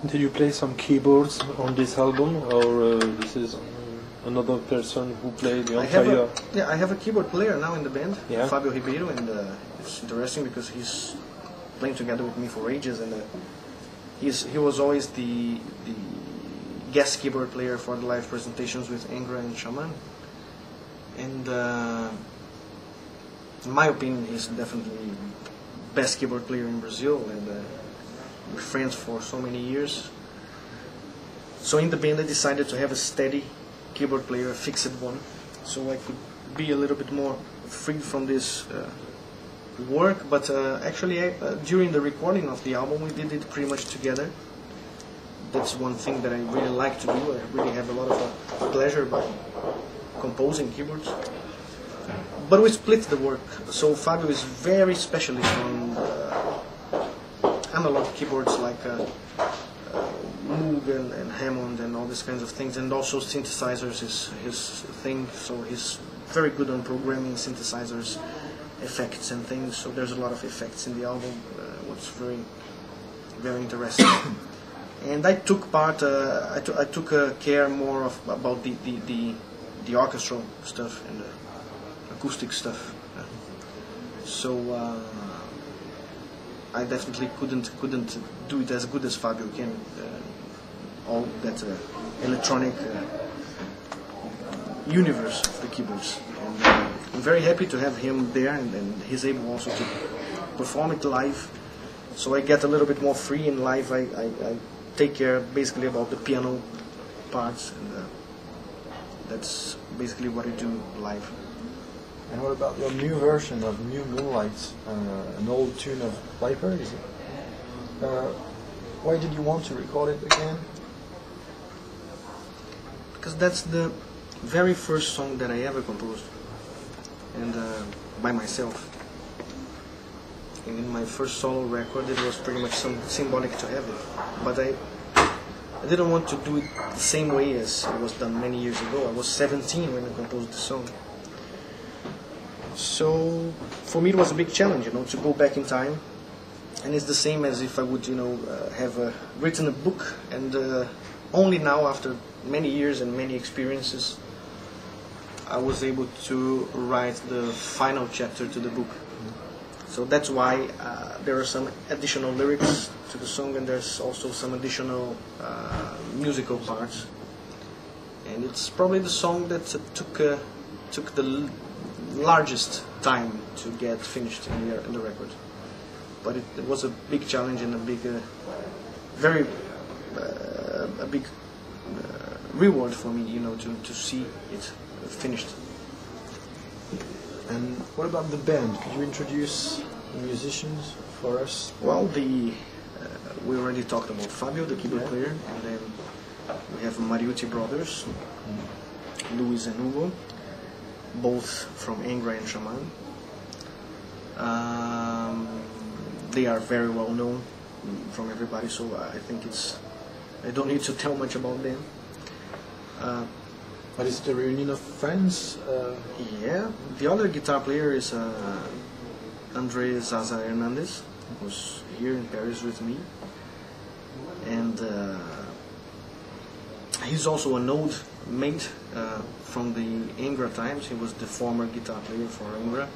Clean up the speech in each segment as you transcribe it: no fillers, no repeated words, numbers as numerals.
Did you play some keyboards on this album, or this is another person who played the entire? I have a keyboard player now in the band, yeah. Fabio Ribeiro, and it's interesting because he's playing together with me for ages, and he was always the guest keyboard player for the live presentations with Angra and Shaman, and in my opinion, he's definitely best keyboard player in Brazil, and we're friends for so many years. So in the band, I decided to have a steady keyboard player, a fixed one, so I could be a little bit more free from this work. But actually, during the recording of the album, we did it pretty much together. That's one thing that I really like to do. I really have a lot of pleasure by composing keyboards. But we split the work, so Fabio is very specialist on analog keyboards like Moog and Hammond and all these kinds of things, and also synthesizers is his thing, so he's very good on programming synthesizers, effects and things, so there's a lot of effects in the album, what's very, very interesting. And I took part, I took care more of about the orchestral stuff and the acoustic stuff. So I definitely couldn't do it as good as Fabio can. All that electronic universe of the keyboards. And I'm very happy to have him there, and he's able also to perform it live. So I get a little bit more free in live. I take care basically about the piano parts, and that's basically what I do live. And what about your new version of New Moonlight, an old tune of Viper? Is it? Why did you want to record it again? Because that's the very first song that I ever composed, and by myself. And in my first solo record, it was pretty much symbolic to have it. But I didn't want to do it the same way as it was done many years ago. I was 17 when I composed the song. So for me it was a big challenge, to go back in time, and it's the same as if I would, have written a book, and only now, after many years and many experiences, I was able to write the final chapter to the book. So that's why there are some additional lyrics to the song, and there's also some additional musical parts, and it's probably the song that took the largest time to get finished in the record, but it was a big challenge and a big, a big reward for me, to see it finished. And what about the band? Could you introduce the musicians for us? Well, we already talked about Fabio, the keyboard player, and then we have Mariucci brothers, Luis and Hugo, both from Angra and Shaman. They are very well known from everybody, so I think I don't need to tell much about them. But is it a reunion of friends? Yeah, the other guitar player is Andre Zaza Hernandez, who's here in Paris with me, and he's also an old mate from the Angra times. He was the former guitar player for Angra.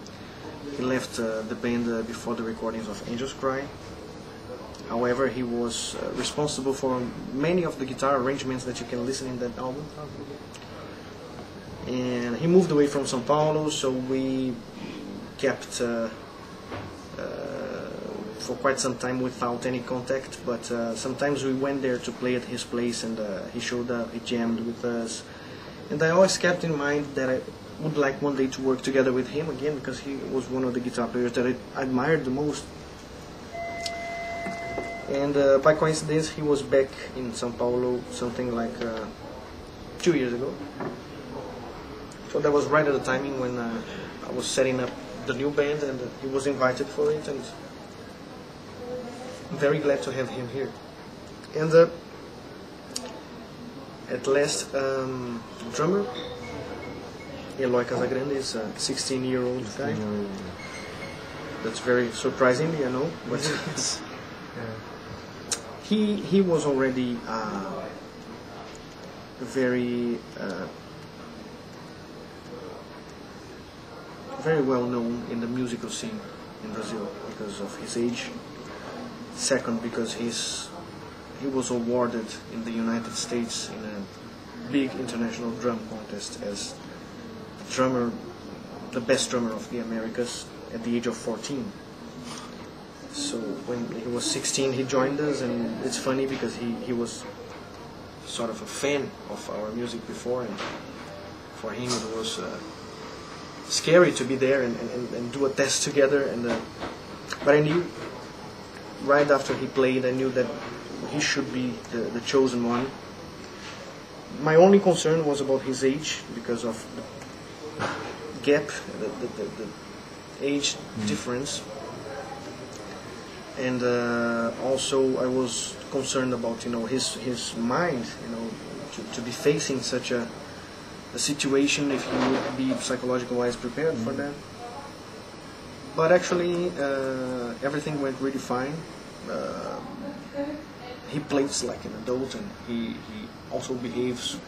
He left the band before the recordings of Angels Cry. However, he was responsible for many of the guitar arrangements that you can listen in that album. And he moved away from São Paulo, so we kept for quite some time without any contact, but sometimes we went there to play at his place, and he showed up, he jammed with us, and I always kept in mind that I would like one day to work together with him again, because he was one of the guitar players that I admired the most. And by coincidence, he was back in São Paulo something like 2 years ago. So that was right at the timing when I was setting up the new band, and he was invited for it, and I'm very glad to have him here. And at last, drummer, Eloy Casagrande, is a 16-year-old guy. That's very surprising, but he was already very very well known in the musical scene in Brazil because of his age. Second, because he was awarded in the United States in a big international drum contest as drummer, the best drummer of the Americas at the age of 14. So when he was 16 he joined us, and it's funny because he was sort of a fan of our music before, and for him it was scary to be there and do a test together, and but I knew right after he played, I knew that he should be the chosen one. My only concern was about his age because of the gap, the age difference, and also I was concerned about his mind, to be facing such a situation, if he would be psychological-wise prepared for that. But actually, everything went really fine. He plays like an adult, and he also behaves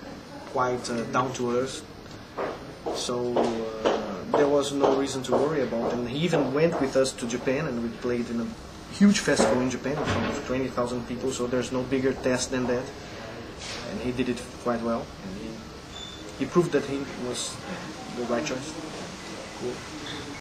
quite down to earth. So there was no reason to worry about. And he even went with us to Japan, and we played in a huge festival in Japan in front of 20,000 people. So there's no bigger test than that. And he did it quite well. And he proved that he was the right choice. Cool.